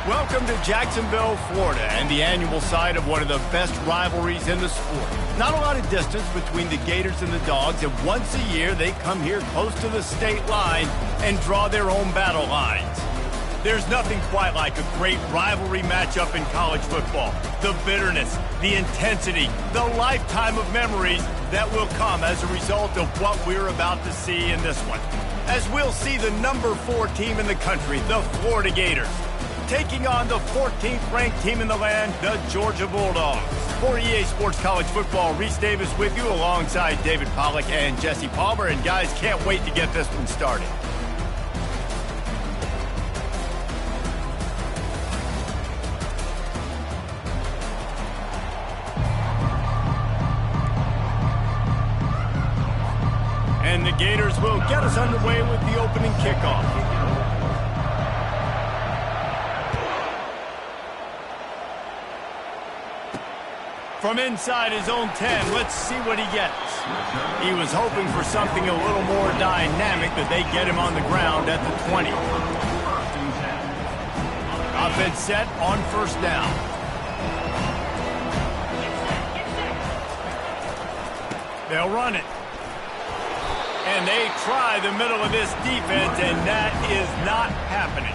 Welcome to Jacksonville, Florida, and the annual site of one of the best rivalries in the sport. Not a lot of distance between the Gators and the Dogs, and once a year they come here close to the state line and draw their own battle lines. There's nothing quite like a great rivalry matchup in college football. The bitterness, the intensity, the lifetime of memories that will come as a result of what we're about to see in this one. As we'll see the number 4 team in the country, the Florida Gators, taking on the 14th ranked team in the land, the Georgia Bulldogs. For EA Sports College Football, Reese Davis with you alongside David Pollack and Jesse Palmer. And guys, can't wait to get this one started. And the Gators will get us underway with the opening kickoff. From inside his own 10, let's see what he gets. He was hoping for something a little more dynamic, but they get him on the ground at the 20. Offense set on first down. They'll run it. And they try the middle of this defense, and that is not happening.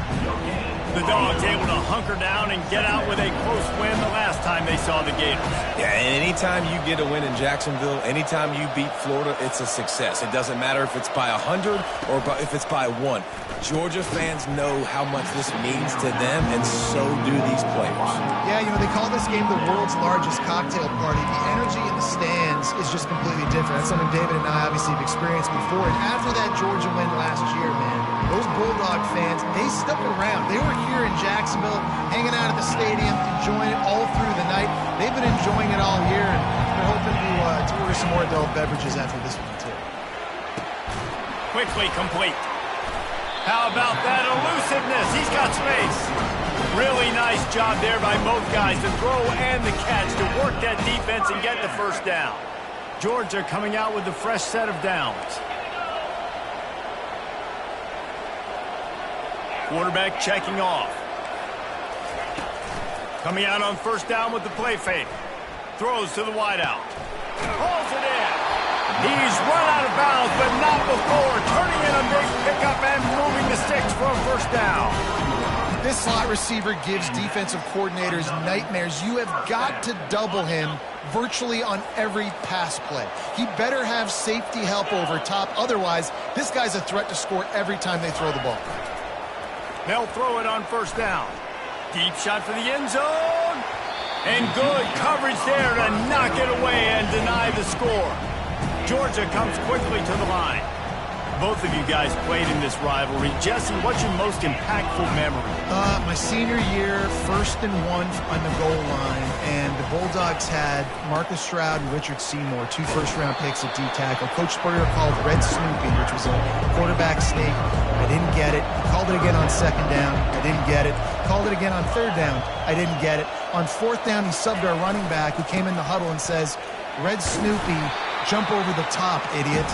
The Dogs able to hunker down and get out with a close win the last time they saw the Gators. Yeah, and anytime you get a win in Jacksonville, anytime you beat Florida, it's a success. It doesn't matter if it's by 100 or if it's by 1. Georgia fans know how much this means to them, and so do these players. Yeah, you know, they call this game the world's largest cocktail party. The energy in the stands is just completely different. That's something David and I obviously have experienced before. And after that Georgia win last year, man, those Bulldog fans, they stuck around. They were here in Jacksonville, hanging out at the stadium, enjoying it all through the night. They've been enjoying it all year, and they're hoping to order some more adult beverages after this one, too. Quickly complete. How about that elusiveness? He's got space. Really nice job there by both guys, the throw and the catch, to work that defense and get the first down. Georgia coming out with a fresh set of downs. Quarterback checking off. Coming out on first down with the play fake. Throws to the wideout. Pulls it in. He's run out of bounds, but not before. Turning in a big pickup and moving the sticks for a first down. This slot receiver gives defensive coordinators nightmares. You have got to double him virtually on every pass play. He better have safety help over top. Otherwise, this guy's a threat to score every time they throw the ball. They'll throw it on first down. Deep shot for the end zone. And good coverage there to knock it away and deny the score. Georgia comes quickly to the line. Both of you guys played in this rivalry. Jesse, what's your most impactful memory? My senior year, 1st and 1 on the goal line, and the Bulldogs had Marcus Stroud and Richard Seymour, 2 first-round picks at D-tackle. Coach Spurrier called red snooping, which was a quarterback sneak. I didn't get it. He called it again on 2nd down. I didn't get it. Called it again on 3rd down. I didn't get it. On 4th down, he subbed our running back, who came in the huddle and says, "Red Snoopy, jump over the top, idiot."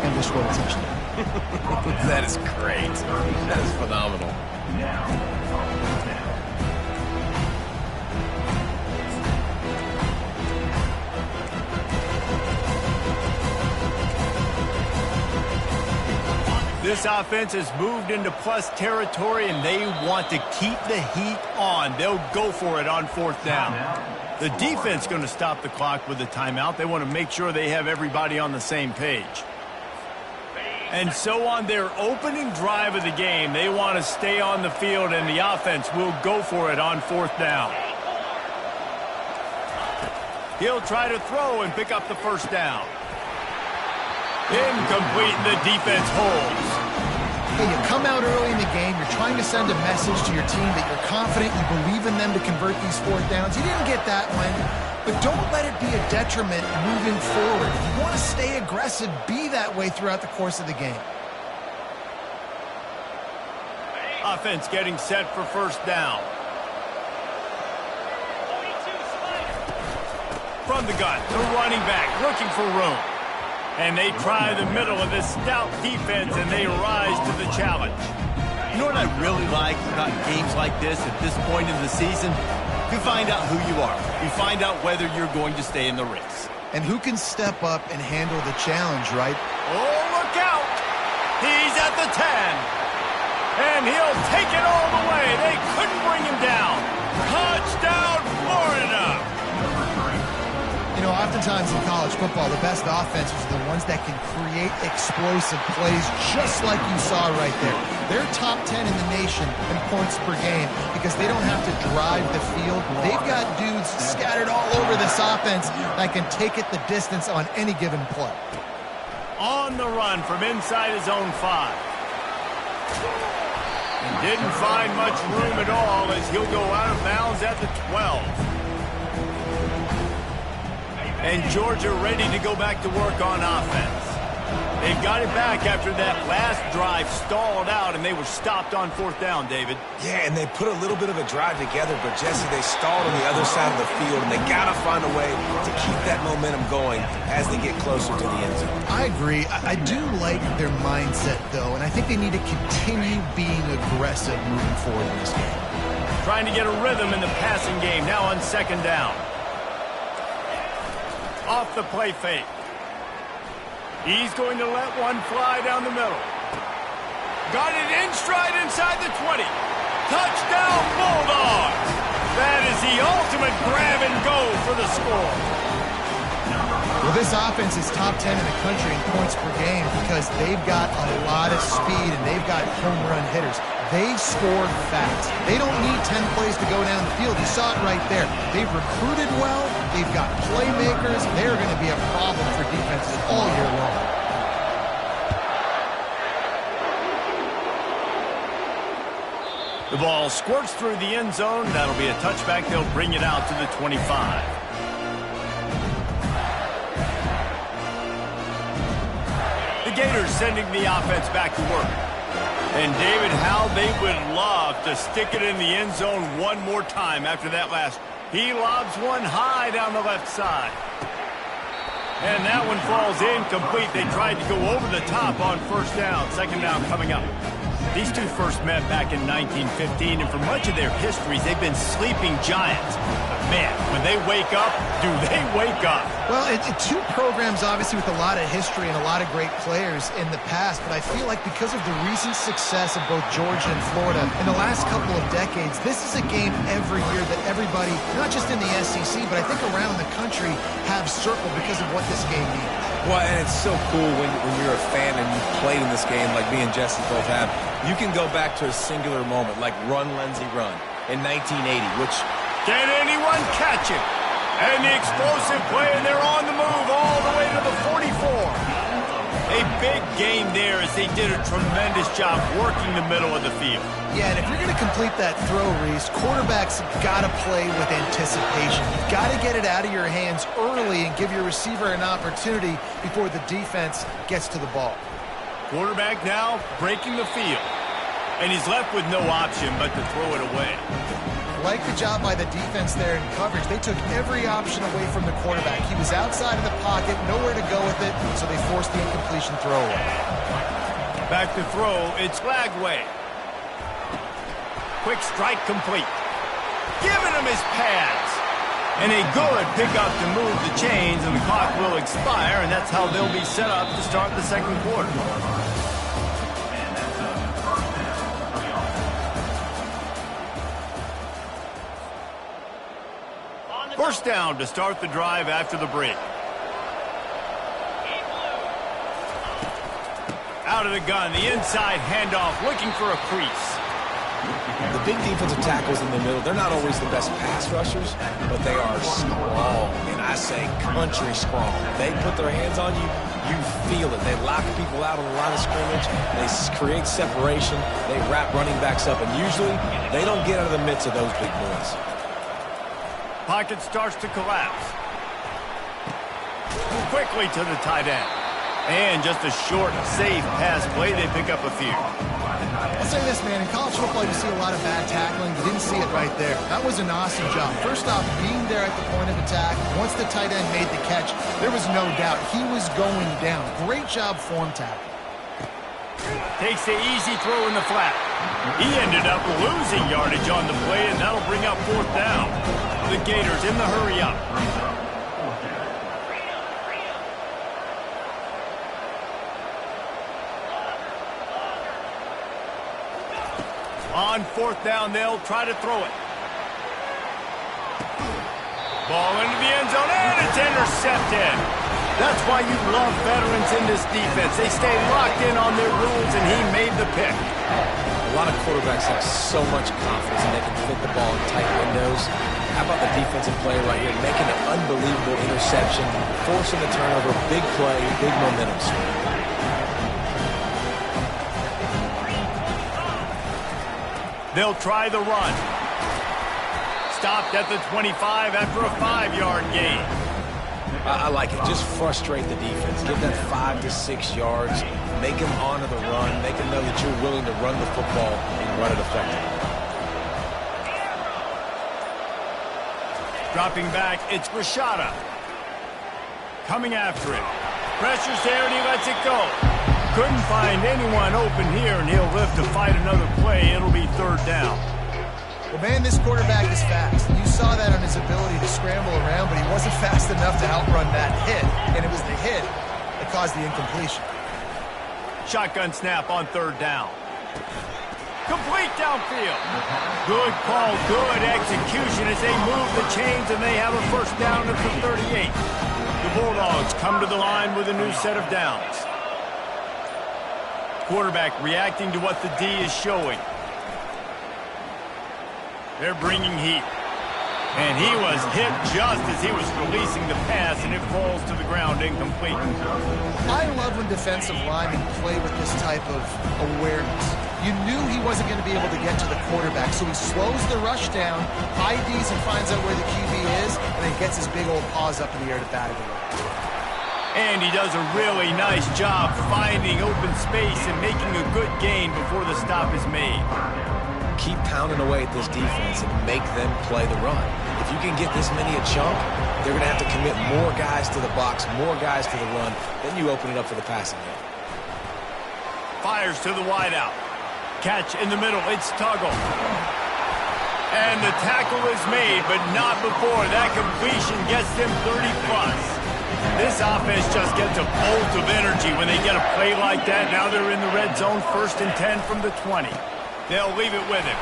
And we scored a touchdown. That is great. That is phenomenal. This offense has moved into plus territory, and they want to keep the heat on. They'll go for it on 4th down. The defense going to stop the clock with a timeout. They want to make sure they have everybody on the same page. And so on their opening drive of the game, they want to stay on the field, and the offense will go for it on 4th down. He'll try to throw and pick up the first down. Incomplete, and the defense holds. Hey, you come out early in the game, you're trying to send a message to your team that you're confident, you believe in them to convert these 4th downs. You didn't get that one, but don't let it be a detriment moving forward. If you want to stay aggressive, be that way throughout the course of the game. Offense getting set for first down. From the gun, the running back looking for room. And they try the middle of this stout defense, and they rise to the challenge. You know what I really like about games like this at this point in the season? You find out who you are. You find out whether you're going to stay in the race. And who can step up and handle the challenge, right? Oh, look out! He's at the 10. And he'll take it all the way. They couldn't bring him down. Touchdown, Florida! You know, oftentimes in college football, the best offenses are the ones that can create explosive plays just like you saw right there. They're top 10 in the nation in points per game because they don't have to drive the field. They've got dudes scattered all over this offense that can take it the distance on any given play. On the run from inside his own 5. And didn't find much room at all as he'll go out of bounds at the 12. And Georgia ready to go back to work on offense. They've got it back after that last drive stalled out, and they were stopped on 4th down, David. Yeah, and they put a little bit of a drive together, but, Jesse, they stalled on the other side of the field, and they got to find a way to keep that momentum going as they get closer to the end zone. I agree. I do like their mindset, though, and I think they need to continue being aggressive moving forward in this game. Trying to get a rhythm in the passing game now on 2nd down. Off the play fake. He's going to let one fly down the middle. Got it in stride inside the 20. Touchdown, Bulldogs! That is the ultimate grab and go for the score. Well, this offense is top 10 in the country in points per game because they've got a lot of speed and they've got home run hitters. They score fast. They don't need 10 plays to go down the field. You saw it right there. They've recruited well. They've got playmakers. They're going to be a problem for defenses all year long. The ball squirts through the end zone. That'll be a touchback. They'll bring it out to the 25. The Gators sending the offense back to work. And, David, how they would love to stick it in the end zone one more time after that last. He lobs one high down the left side. And that one falls incomplete. They tried to go over the top on 1st down. 2nd down coming up. These two first met back in 1915, and for much of their histories, they've been sleeping giants. But man, when they wake up, do they wake up? Well, two programs, obviously, with a lot of history and a lot of great players in the past, but I feel like because of the recent success of both Georgia and Florida in the last couple of decades, this is a game every year that everybody, not just in the SEC, but I think around the country, have circled because of what this game means. Well, and it's so cool when you're a fan and you've played in this game like me and Jesse both have. You can go back to a singular moment like Run, Lindsey, Run in 1980, which... Can anyone catch it? And the explosive play, and they're on the move all the way to the 44. A big game there as they did a tremendous job working the middle of the field. Yeah, and if you're going to complete that throw, Reese, quarterbacks got to play with anticipation. You've got to get it out of your hands early and give your receiver an opportunity before the defense gets to the ball. Quarterback now breaking the field. And he's left with no option but to throw it away. Like the job by the defense there in coverage. They took every option away from the quarterback. He was outside of the pocket, nowhere to go with it, so they forced the incompletion throw away. Back to throw, it's Lagway. Quick strike complete. Giving him his pads. And a good pickup to move the chains, and the clock will expire, and that's how they'll be set up to start the 2nd quarter. First down to start the drive after the break. Out of the gun, the inside handoff, looking for a crease. The big defensive tackles in the middle, they're not always the best pass rushers, but they are strong, and I say country strong. They put their hands on you, you feel it. They lock people out on the line of scrimmage. They create separation. They wrap running backs up, and usually they don't get out of the midst of those big boys. Pocket starts to collapse. Quickly to the tight end. And just a short, safe pass play. They pick up a few. I'll say this, man. In college football, you see a lot of bad tackling. You didn't see it right there. That was an awesome job. First off, being there at the point of attack. Once the tight end made the catch, there was no doubt he was going down. Great job form tackle. Takes the easy throw in the flat. He ended up losing yardage on the play, and that'll bring up 4th down. The Gators in the hurry up. On 4th down, they'll try to throw it. Ball into the end zone, and it's intercepted. That's why you love veterans in this defense. They stay locked in on their rules, and he made the pick. A lot of quarterbacks have so much confidence and they can fit the ball in tight windows. How about the defensive player right here making an unbelievable interception, forcing the turnover, big play, big momentum swing. They'll try the run. Stopped at the 25 after a 5-yard gain. I like it. Just frustrate the defense. Give them 5 to 6 yards. Make them honor the run. Make them know that you're willing to run the football and run it effectively. Dropping back, it's Rashada. Coming after it. Pressure's there, and he lets it go. Couldn't find anyone open here, and he'll live to fight another play. It'll be 3rd down. Well, man, this quarterback is fast. You saw that on his ability to scramble around, but he wasn't fast enough to outrun that hit, and it was the hit that caused the incompletion. Shotgun snap on 3rd down. Complete downfield. Good call, good execution as they move the chains, and they have a 1st down at the 38. The Bulldogs come to the line with a new set of downs. Quarterback reacting to what the D is showing. They're bringing heat. And he was hit just as he was releasing the pass, and it falls to the ground incomplete. I love when defensive linemen play with this type of awareness. You knew he wasn't going to be able to get to the quarterback, so he slows the rush down, IDs and finds out where the QB is, and then gets his big old paws up in the air to bat it away. And he does a really nice job finding open space and making a good gain before the stop is made. Keep pounding away at this defense and make them play the run. If you can get this many a chunk, they're going to have to commit more guys to the box, more guys to the run. Then you open it up for the passing game. Fires to the wideout. Catch in the middle. It's Tuggle. And the tackle is made, but not before that completion gets them 30-plus. This offense just gets a bolt of energy when they get a play like that. Now they're in the red zone, 1st and 10 from the 20. They'll leave it with him.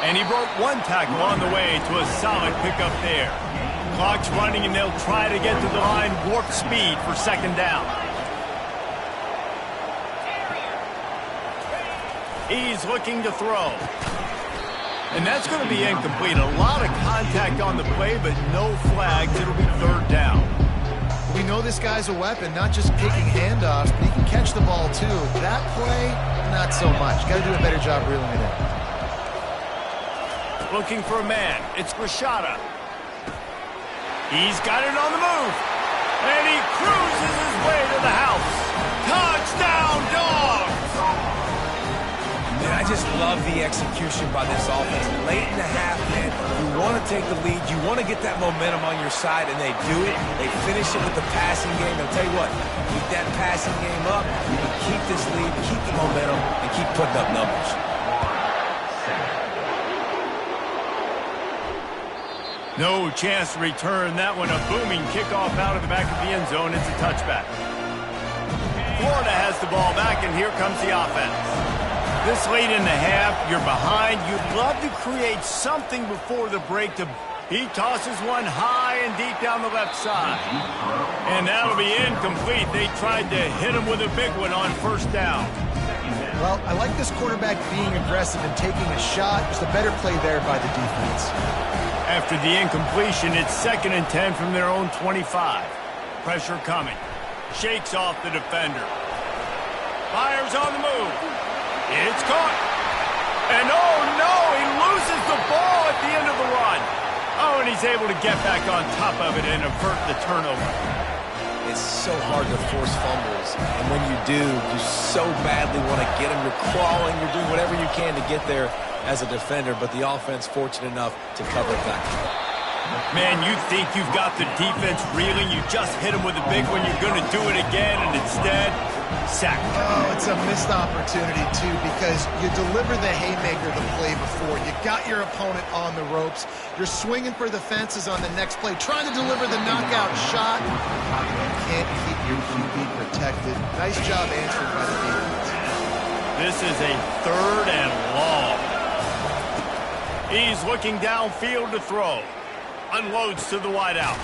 And he broke one tackle on the way to a solid pickup there. Clock's running, and they'll try to get to the line warp speed for 2nd down. He's looking to throw. And that's going to be incomplete. A lot of contact on the play, but no flags. It'll be 3rd down. We know this guy's a weapon, not just kicking handoffs, but he can catch the ball too. That play, not so much. Got to do a better job reeling it in. Looking for a man. It's Rashada. He's got it on the move. And he cruises his way to the house. Touchdown, Dogs! Man, I just love the execution by this offense. Late in the half, man, you want to take the lead. You want to get that momentum on your side, and they do it. They finish it with the passing game. I'll tell you what, keep that passing game up, and keep this lead, keep the momentum, and keep putting up numbers. No chance to return that one. A booming kickoff out of the back of the end zone. It's a touchback. Florida has the ball back, and here comes the offense. This late in the half, you're behind. You'd love to create something before the break. He tosses one high and deep down the left side. And that'll be incomplete. They tried to hit him with a big one on 1st down. Well, I like this quarterback being aggressive and taking a shot. There's a better play there by the defense. After the incompletion, it's 2nd and 10 from their own 25. Pressure coming. Shakes off the defender. Fires on the move. It's caught. And oh no, he loses the ball at the end of the run. Oh, and he's able to get back on top of it and avert the turnover. It's so hard to force fumbles, and when you do, you so badly want to get them. You're crawling, you're doing whatever you can to get there as a defender, but the offense fortunate enough to cover it back. Man, you think you've got the defense reeling. You just hit them with a big one. You're going to do it again, and instead, sack. Oh, it's a missed opportunity, too, because you deliver the haymaker the play before. You got your opponent on the ropes. You're swinging for the fences on the next play, trying to deliver the knockout shot. You can't keep your QB protected. Nice job answering by the defense. This is a 3rd and long. He's looking downfield to throw. Unloads to the wideout.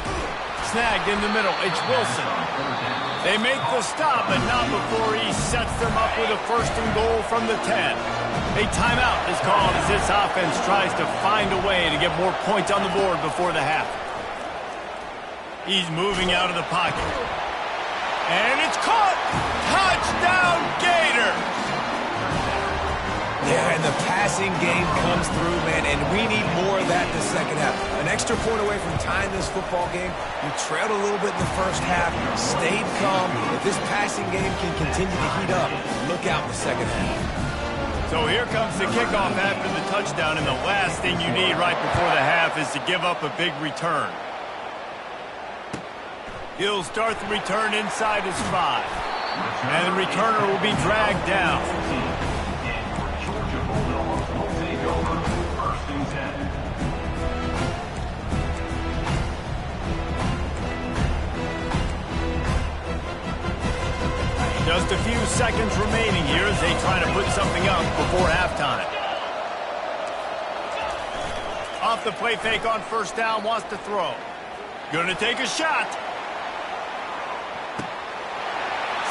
Snagged in the middle. It's Wilson. They make the stop, but not before he sets them up with a 1st and goal from the 10. A timeout is called as this offense tries to find a way to get more points on the board before the half. He's moving out of the pocket. And it's caught! Touchdown, Gators! Yeah, and the passing game comes through, man, and we need more of that in the second half. An extra point away from tying this football game. You trailed a little bit in the first half, stayed calm. If this passing game can continue to heat up, look out in the second half. So here comes the kickoff after the touchdown, and the last thing you need right before the half is to give up a big return. He'll start the return inside his 5. And the returner will be dragged down. Just a few seconds remaining here as they try to put something up before halftime. Off the play fake on 1st down, wants to throw. Gonna take a shot.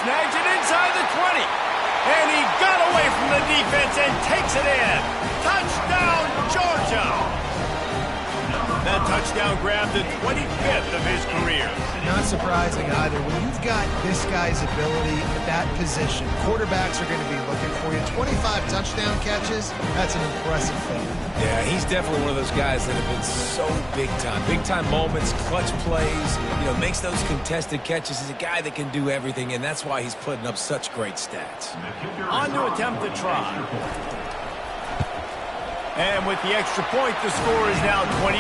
Snags it inside the 20. And he got away from the defense and takes it in. Touchdown, Georgia! That touchdown grabbed the 25th of his career. Not surprising either. When you've got this guy's ability at that position, quarterbacks are going to be looking for you. 25 touchdown catches, that's an impressive thing. Yeah, he's definitely one of those guys that have been so big time. Big time moments, clutch plays, makes those contested catches. He's a guy that can do everything, and that's why he's putting up such great stats. On to attempt the try. And with the extra point, the score is now 21-14.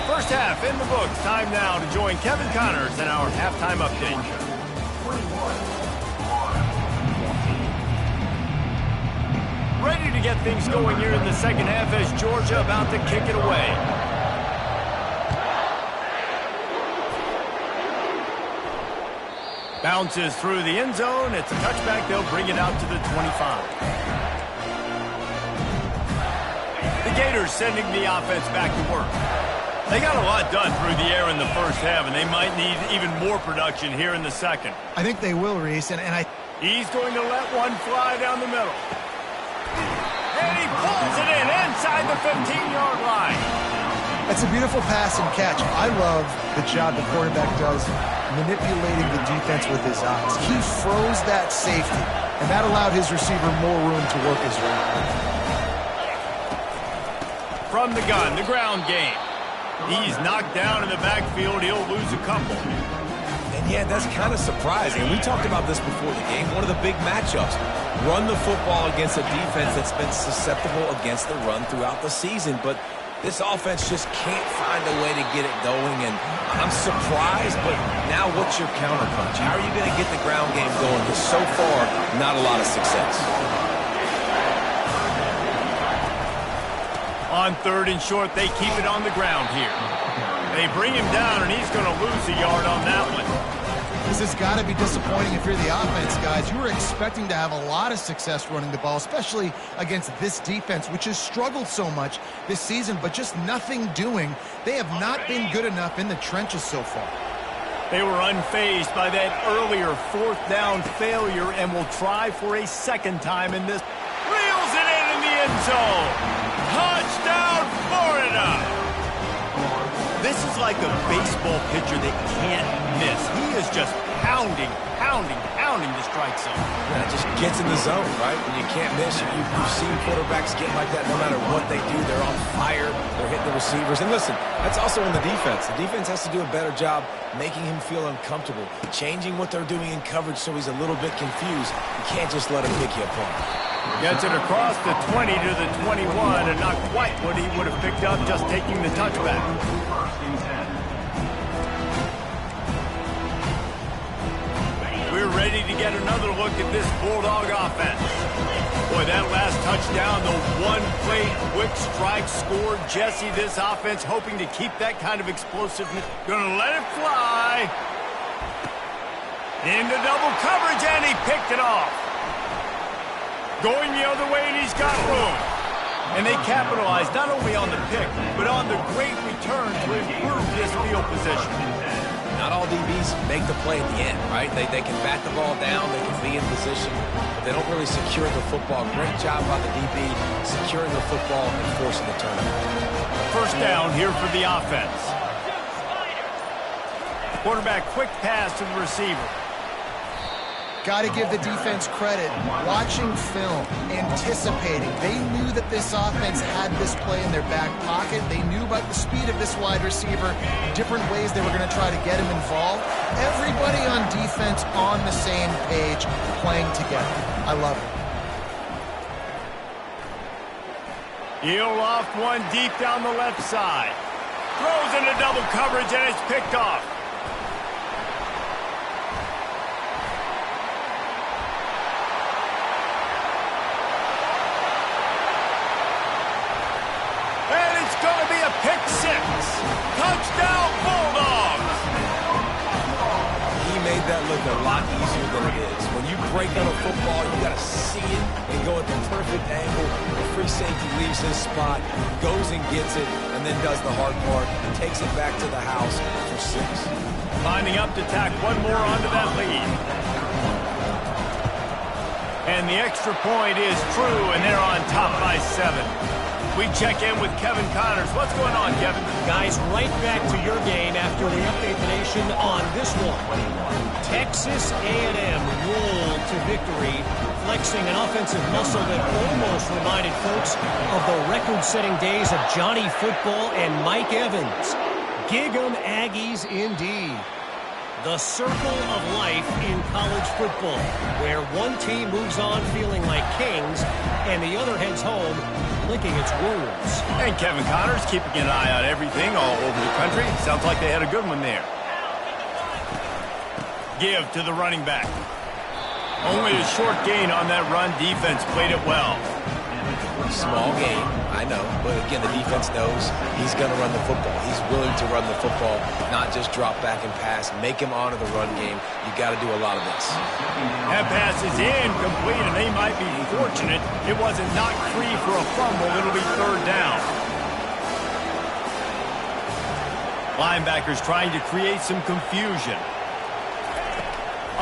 First half in the books. Time now to join Kevin Connors in our halftime update. Ready to get things going here in the second half as Georgia about to kick it away. Bounces through the end zone. It's a touchback. They'll bring it out to the 25. The Gators sending the offense back to work. They got a lot done through the air in the first half, and they might need even more production here in the second. I think they will, Reese, and He's going to let one fly down the middle. And he pulls it in inside the 15-yard line. That's a beautiful pass and catch. I love the job the quarterback does manipulating the defense with his eyes. He froze that safety, and that allowed his receiver more room to work his route. From the gun, the ground game. He's knocked down in the backfield. He'll lose a couple. And yeah, that's kind of surprising. We talked about this before the game. One of the big matchups. Run the football against a defense that's been susceptible against the run throughout the season. But this offense just can't find a way to get it going. And I'm surprised, but now what's your counterpunch? How are you going to get the ground game going? Because so far, not a lot of success. On 3rd and short, they keep it on the ground here. They bring him down, and he's going to lose a yard on that one. This has got to be disappointing if you're the offense, guys. You were expecting to have a lot of success running the ball, especially against this defense, which has struggled so much this season, but just nothing doing. They have not been good enough in the trenches so far. They were unfazed by that earlier 4th down failure and will try for a second time in this. Reels it in the end zone. Touchdown, Florida! This is like a baseball pitcher that can't miss. He is just pounding the strike zone. Yeah, it just gets in the zone, right? And you can't miss. You've seen quarterbacks get like that no matter what they do. They're on fire. They're hitting the receivers. And listen, that's also in the defense. The defense has to do a better job making him feel uncomfortable, changing what they're doing in coverage so he's a little bit confused. You can't just let him pick you apart. Gets it across the 20 to the 21, and not quite what he would have picked up just taking the touchback. We're ready to get another look at this Bulldog offense. Boy, that last touchdown, the one-play quick strike scored. Jesse, this offense hoping to keep that kind of explosiveness. Gonna let it fly. Into double coverage, and he picked it off. Going the other way, and he's got room. And they capitalized not only on the pick, but on the great return to improve this field position. Not all DBs make the play at the end, right? They can bat the ball down, they can be in position, but they don't really secure the football. Great job by the DB securing the football and forcing the turnover. First down here for the offense. Quarterback quick pass to the receiver. Got to give the defense credit. Watching film, anticipating. They knew that this offense had this play in their back pocket. They knew about the speed of this wide receiver, different ways they were going to try to get him involved. Everybody on defense on the same page, playing together. I love it. He'll loft one deep down the left side. Throws into double coverage, and it's picked off. Pick six. Touchdown, Bulldogs. He made that look a lot easier than it is. When you break on a football, you got to see it and go at the perfect angle. The free safety leaves his spot, goes and gets it, and then does the hard part, takes it back to the house for 6. Lining up to tack one more onto that lead. And the extra point is true, and they're on top by 7. We check in with Kevin Connors. What's going on, Kevin? Guys, right back to your game after we update the nation on this one. Texas A&M rolled to victory, flexing an offensive muscle that almost reminded folks of the record-setting days of Johnny Football and Mike Evans. Gig 'em Aggies indeed. The circle of life in college football, where one team moves on feeling like kings and the other heads home licking its wounds. And Kevin Connors keeping an eye on everything all over the country. Sounds like they had a good one there. Give to the running back. Only a short gain on that run. Defense played it well. Small game, I know, but again, the defense knows he's going to run the football. He's willing to run the football, not just drop back and pass, make him honor the run game. You got to do a lot of this. That pass is incomplete, and they might be fortunate it wasn't knocked free for a fumble. It'll be third down. Linebackers trying to create some confusion.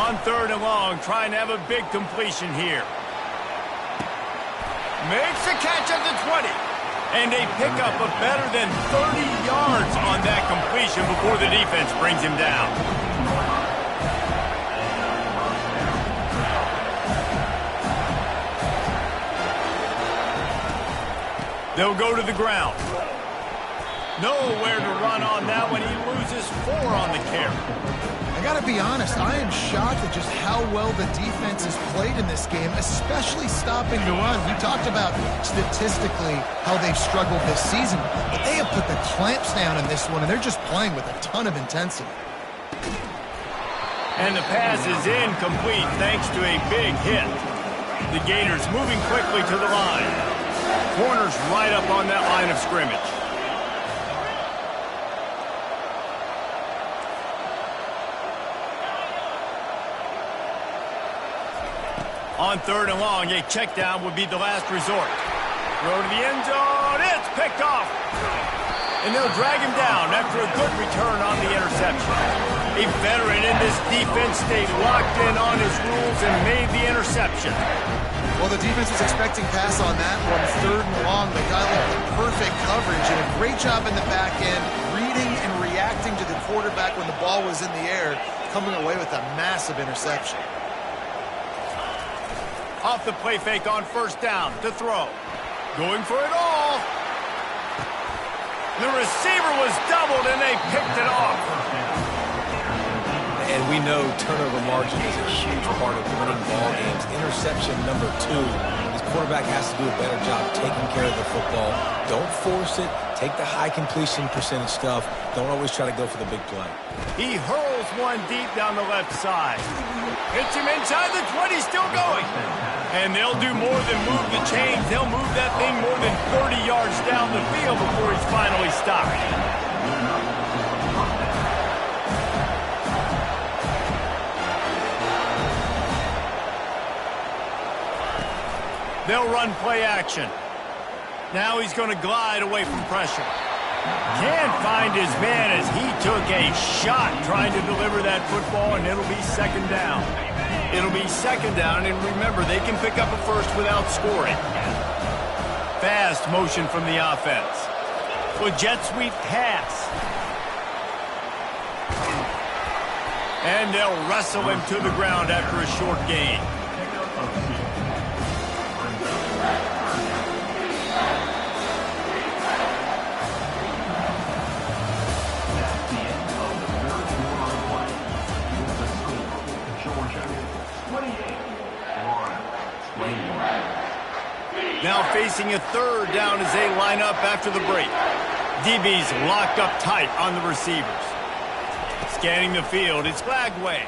On third and long, trying to have a big completion here. Makes the catch at the 20. And they pick up a better than 30 yards on that completion before the defense brings him down. They'll go to the ground. Nowhere to run on that one. He loses 4 on the carry. I got to be honest, I am shocked at just how well the defense has played in this game, especially stopping the run. We talked about statistically how they've struggled this season, but they have put the clamps down in this one, and they're just playing with a ton of intensity. And the pass is incomplete thanks to a big hit. The Gators moving quickly to the line. Corners right up on that line of scrimmage. On third and long, a check down would be the last resort. Throw to the end zone. It's picked off. And they'll drag him down after a good return on the interception. A veteran in this defense stayed locked in on his rules and made the interception. Well, the defense was expecting pass on that one. Third and long, they got the perfect coverage and a great job in the back end, reading and reacting to the quarterback when the ball was in the air coming away with a massive interception. Off the play fake on first down to throw. Going for it all. The receiver was doubled, and they picked it off. And we know turnover margin is a huge part of winning ball games. Interception number 2. His quarterback has to do a better job taking care of the football. Don't force it. Take the high completion percentage stuff. Don't always try to go for the big play. He hurls one deep down the left side. Hits him inside the 20, still going. And they'll do more than move the chains. They'll move that thing more than 30 yards down the field before he's finally stopped. They'll run play action. Now he's going to glide away from pressure. Can't find his man as he took a shot trying to deliver that football, and it'll be second down. It'll be second down, and remember, they can pick up a first without scoring. Fast motion from the offense. With jet sweep pass. And they'll wrestle him to the ground after a short gain. Now facing a third down as they line up after the break. DB's locked up tight on the receivers. Scanning the field, it's Glagway.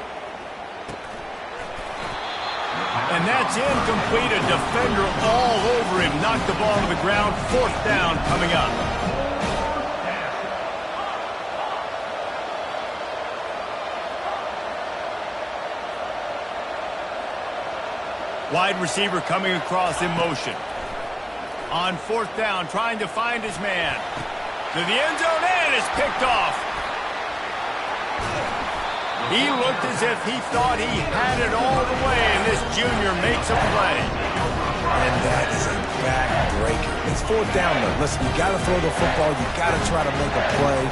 And that's incomplete. A defender all over him. Knocked the ball to the ground. Fourth down coming up. Wide receiver coming across in motion. On fourth down, trying to find his man. To the end zone, and it's picked off. He looked as if he thought he had it all the way, and this junior makes a play. And that is a back-breaker. It's fourth down, though. Listen, you got to throw the football. You got to try to make a play.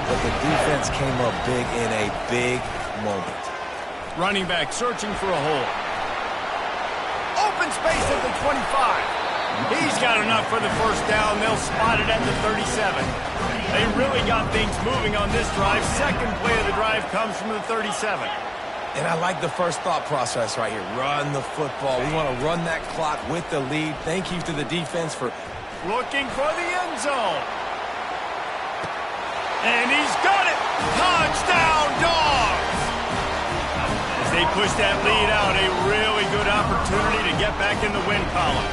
But the defense came up big in a big moment. Running back searching for a hole. Open space at the 25. He's got enough for the first down. They'll spot it at the 37. They really got things moving on this drive. Second play of the drive comes from the 37. And I like the first thought process right here. Run the football. We want to run that clock with the lead. Thank you to the defense for looking for the end zone. And he's got it. Touchdown, Dogs! As they push that lead out, a really good opportunity to get back in the win column.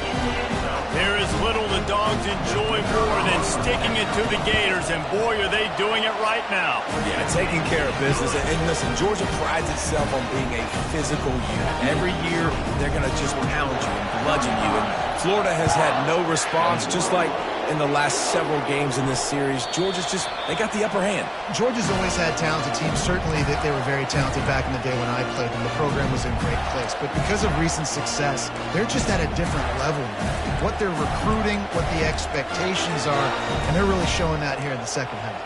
There is little the Dogs enjoy more than sticking it to the Gators, and boy, are they doing it right now. Yeah, taking care of business. And listen, Georgia prides itself on being a physical unit. Every year, they're going to just pound you and bludgeon you. And Florida has had no response, just like in the last several games in this series. Georgia's just, they got the upper hand. Georgia's always had talented teams. Certainly that they were very talented back in the day when I played them. The program was in great place. But because of recent success, they're just at a different level now. What they're recruiting, what the expectations are, and they're really showing that here in the second half.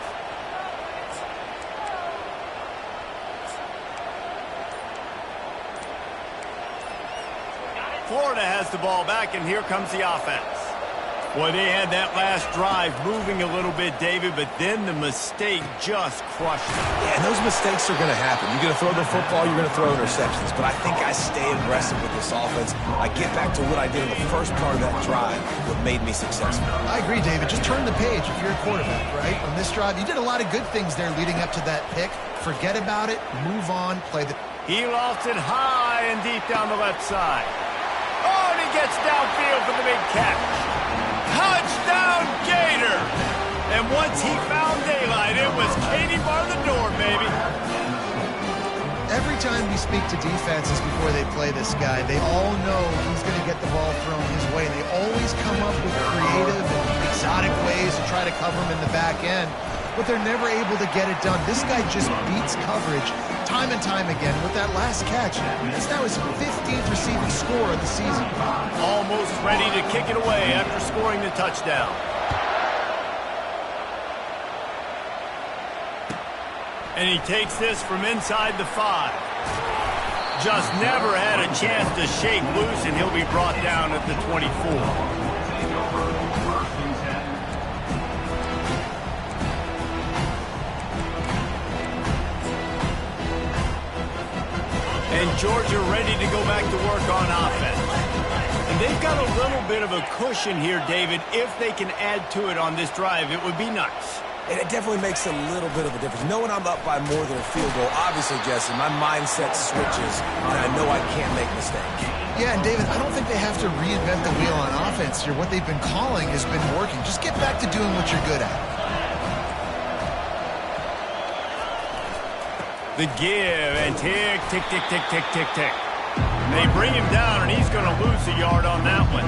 Florida has the ball back, and here comes the offense. Boy, they had that last drive moving a little bit, David, but then the mistake just crushed them. Yeah, and those mistakes are going to happen. You're going to throw the football, you're going to throw interceptions. But I think I stay aggressive with this offense. I get back to what I did in the first part of that drive, what made me successful. I agree, David. Just turn the page if you're a quarterback, right? On this drive, you did a lot of good things there leading up to that pick. Forget about it, move on, play the... He lofts it high and deep down the left side. Oh, and he gets downfield for the big catch. Touchdown, Gator! And once he found daylight, it was Katie bar the door, baby. Every time we speak to defenses before they play this guy, they all know he's going to get the ball thrown his way. They always come up with creative and exotic ways to try to cover him in the back end, but they're never able to get it done. This guy just beats coverage time and time again with that last catch. That's now his 15th receiving score of the season. Almost ready to kick it away after scoring the touchdown. And he takes this from inside the 5. Just never had a chance to shake loose, and he'll be brought down at the 24. And Georgia ready to go back to work on offense. And they've got a little bit of a cushion here, David. If they can add to it on this drive, it would be nice. And it definitely makes a little bit of a difference. Knowing I'm up by more than a field goal, obviously, Jesse, my mindset switches, and I know I can't make mistakes. Yeah, and David, I don't think they have to reinvent the wheel on offense here. What they've been calling has been working. Just get back to doing what you're good at. The give, and tick, tick, tick, tick, tick, tick, tick. They bring him down, and he's going to lose a yard on that one.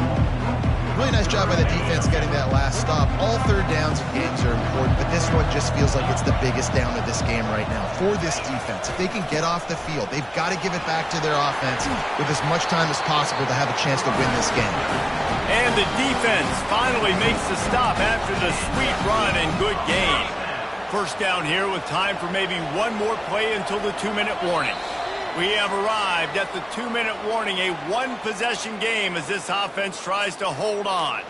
Really nice job by the defense getting that last stop. All third downs in games are important, but this one just feels like it's the biggest down of this game right now for this defense. If they can get off the field, they've got to give it back to their offense with as much time as possible to have a chance to win this game. And the defense finally makes the stop after the sweet run and good gain. First down here with time for maybe one more play until the 2-minute warning. We have arrived at the 2-minute warning, a one-possession game as this offense tries to hold on.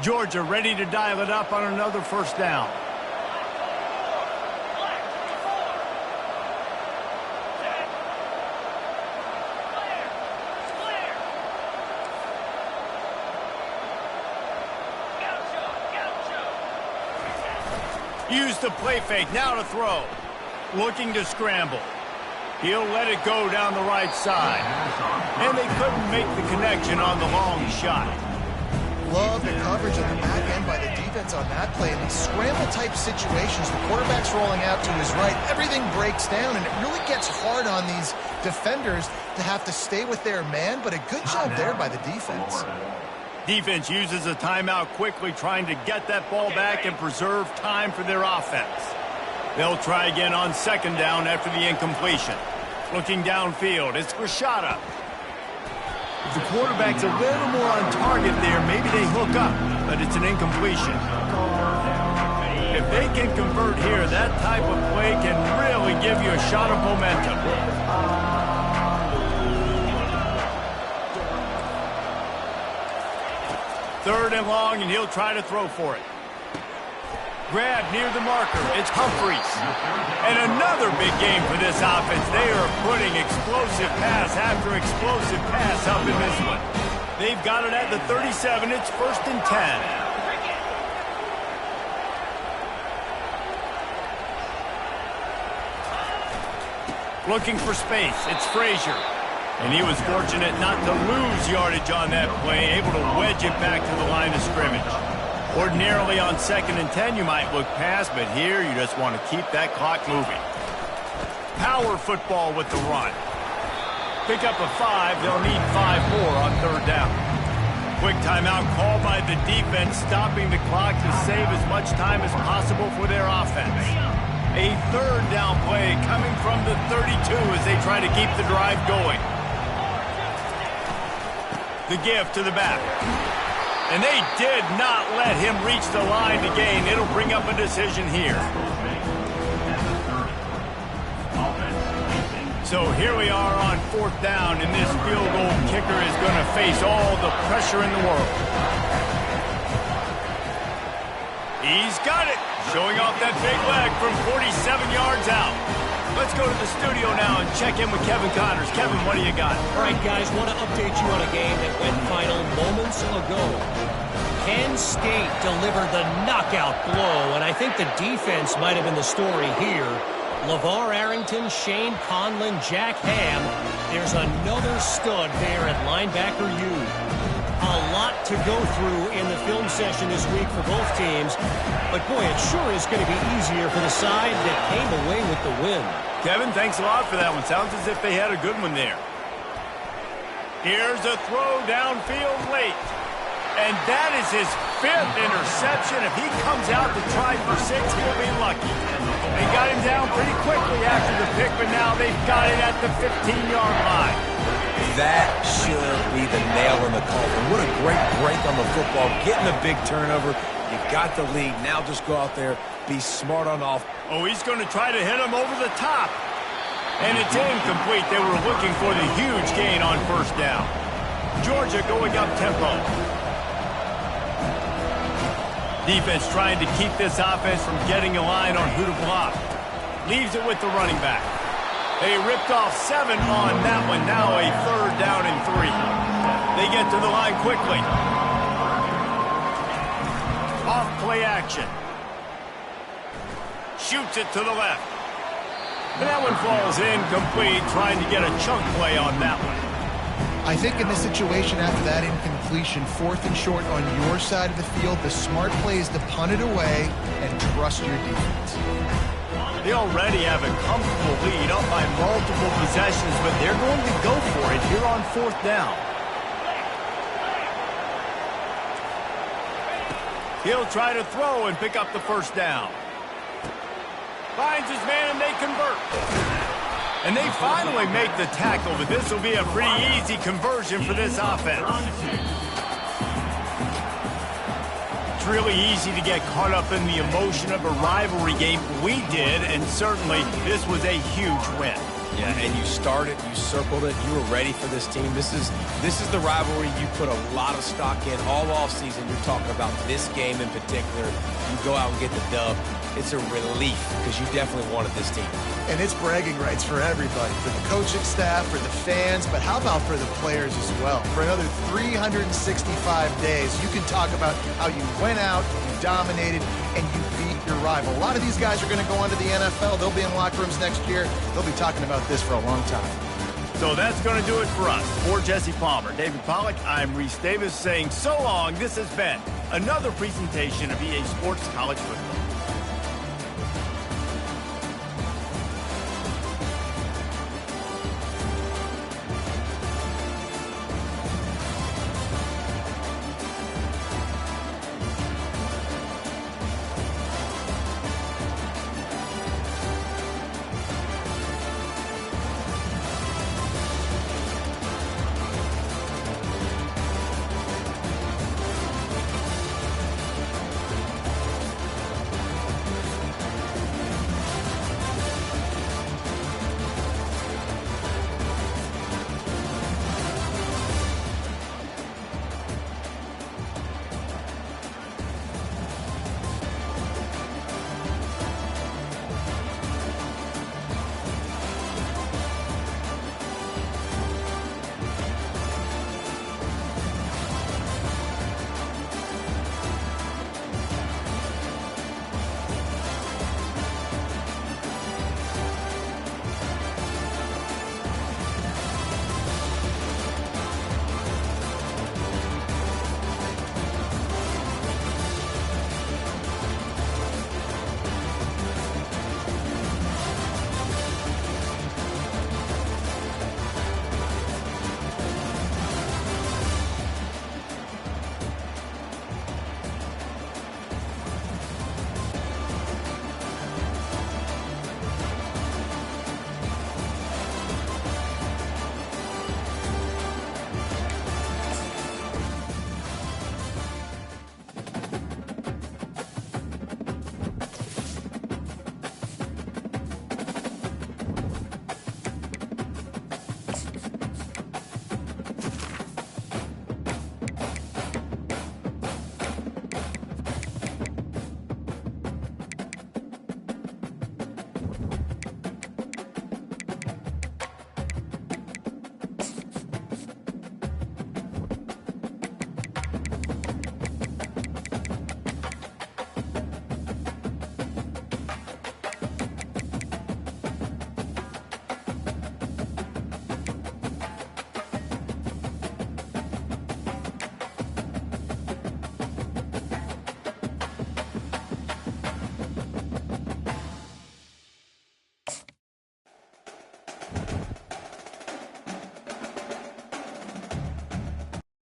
Georgia ready to dial it up on another first down. Use the play fake, now to throw. Looking to scramble. He'll let it go down the right side. And they couldn't make the connection on the long shot. Love the coverage on the back end by the defense on that play. In these scramble-type situations, the quarterback's rolling out to his right. Everything breaks down, and it really gets hard on these defenders to have to stay with their man, but a good job there by the defense. Defense uses a timeout quickly, trying to get that ball back and preserve time for their offense. They'll try again on second down after the incompletion. Looking downfield, it's Rashada. If the quarterback's a little more on target there, maybe they hook up, but it's an incompletion. If they can convert here, that type of play can really give you a shot of momentum. Third and long, and he'll try to throw for it. Grab near the marker. It's Humphries. And another big game for this offense. They are putting explosive pass after explosive pass up in this one. They've got it at the 37. It's 1st and 10. Looking for space. It's Frazier. And he was fortunate not to lose yardage on that play, able to wedge it back to the line of scrimmage. Ordinarily on 2nd and 10, you might look past, but here you just want to keep that clock moving. Power football with the run. Pick up a 5. They'll need 5 more on third down. Quick timeout called by the defense, stopping the clock to save as much time as possible for their offense. A third down play coming from the 32 as they try to keep the drive going. The give to the back. And they did not let him reach the line to gain. It'll bring up a decision here. So here we are on 4th down, and this field goal kicker is going to face all the pressure in the world. He's got it. Showing off that big leg from 47 yards out. Let's go to the studio now and check in with Kevin Connors. Kevin, what do you got? All right, guys, want to update you on a game that went final moments ago. Penn State delivered the knockout blow, and I think the defense might have been the story here. LeVar Arrington, Shane Conlon, Jack Ham. There's another stud there at linebacker U. A lot to go through in the film session this week for both teams. But, boy, it sure is going to be easier for the side that came away with the win. Kevin, thanks a lot for that one. Sounds as if they had a good one there. Here's a throw downfield late. And that is his 5th interception. If he comes out to try for 6, he'll be lucky. They got him down pretty quickly after the pick, but now they've got it at the 15-yard line. That should be the nail in the coffin. What a great break on the football. Getting a big turnover. You've got the lead. Now just go out there, be smart on offense. Oh, he's going to try to hit him over the top. And it's incomplete. They were looking for the huge gain on first down. Georgia going up tempo. Defense trying to keep this offense from getting a line on who to block. Leaves it with the running back. They ripped off 7 on that one. Now a 3rd down and 3. They get to the line quickly. Off play action. Shoots it to the left. And that one falls incomplete, trying to get a chunk play on that one. I think in this situation after that incompletion, 4th and short on your side of the field, the smart play is to punt it away and trust your defense. They already have a comfortable lead up by multiple possessions, but they're going to go for it here on 4th down. He'll try to throw and pick up the first down. Finds his man and they convert. And they finally make the tackle, but this will be a pretty easy conversion for this offense. It's really easy to get caught up in the emotion of a rivalry game. We did, and certainly this was a huge win. Yeah, and you started, you circled it, you were ready for this team. This is the rivalry you put a lot of stock in all offseason. You're talking about this game in particular. You go out and get the dub. It's a relief because you definitely wanted this team. And it's bragging rights for everybody, for the coaching staff, for the fans, but how about for the players as well? For another 365 days, you can talk about how you went out, you dominated, and you beat your rival. A lot of these guys are going to go on to the NFL. They'll be in locker rooms next year. They'll be talking about this for a long time. So that's going to do it for us. For Jesse Palmer, David Pollack, I'm Reese Davis saying so long. This has been another presentation of EA Sports College Football.